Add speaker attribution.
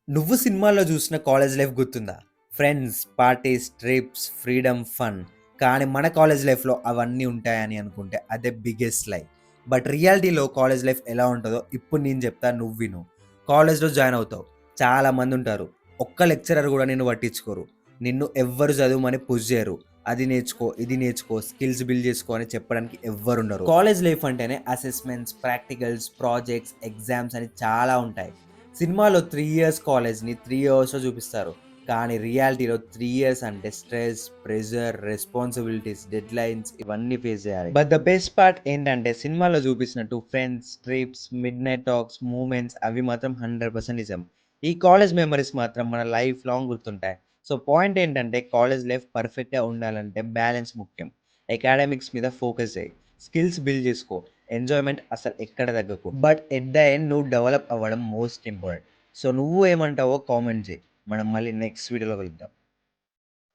Speaker 1: నువ్వు సినిమాల్లో చూసిన కాలేజ్ లైఫ్ గుర్తుందా? Friends, parties, trips, freedom, fun. కానీ మన కాలేజ్ లైఫ్‌లో అవన్నీ ఉంటాయని అనుకుంటే అదే బిగ్గెస్ట్ లై. బట్ రియాలిటీలో కాలేజ్ లైఫ్ ఎలా ఉంటదో ఇప్పుడు నేను చెప్తా నువ్వు విను. కాలేజ్‌లో జాయిన్ అవుతావు. చాలా మందుంటారు. ఒక్క లెక్చరర్ గూడా నిన్ను పట్టించుకోరు. నిన్ను ఎవ్వరు చదువుమని పుష్ చేయరు. అది నేర్చుకో, ఇది నేర్చుకో, స్కిల్స్ బిల్డ్ చేసుకో అని చెప్పడానికి ఎవ్వరుండరు. కాలేజ్ లైఫ్ అంటేనే అసెస్మెంట్స్, ప్రాక్టికల్స్, ప్రాజెక్ట్స్, ఎగ్జామ్స్ అని చాలా ఉంటాయి. సినిమాలో 3 ఇయర్స్ కాలేజ్‌ని 3 అవర్స్‌లో చూపిస్తారు. కానీ రియాలిటీలో 3 ఇయర్స్ అంటే స్ట్రెస్, ప్రెషర్, రెస్పాన్సిబిలిటీస్, డెడ్‌లైన్స్ ఇవన్నీ ఫేస్ చేయాలి. బట్ ద బెస్ట్ పార్ట్ ఏంటంటే సినిమాలో చూపించినట్టు friends, trips, midnight talks, moments అవి మాత్రం 100% నిజం. ఈ కాలేజ్ మెమోరీస్ మాత్రం మన లైఫ్ లాంగ్ గుర్తుంటాయి. సో పాయింట్ ఏంటంటే కాలేజ్ లైఫ్ పర్ఫెక్ట్‌గా ఉండాలంటే బ్యాలెన్స్ ముఖ్యం. అకాడమిక్స్ మీద ఫోకస్ చెయి. స్కిల్స్ బిల్డ్ చేసుకో. ఎంజాయ్‌మెంట్ అసలు ఎక్కడ తగ్గకు. బట్ ఎట్ ద ఎండ్ నువ్వు డెవలప్ అవ్వడం మోస్ట్ ఇంపార్టెంట్. సో నువ్వు ఏమంటావో కామెంట్ చెయి. మనం మళ్ళీ నెక్స్ట్ వీడియోలో కలుద్దాం.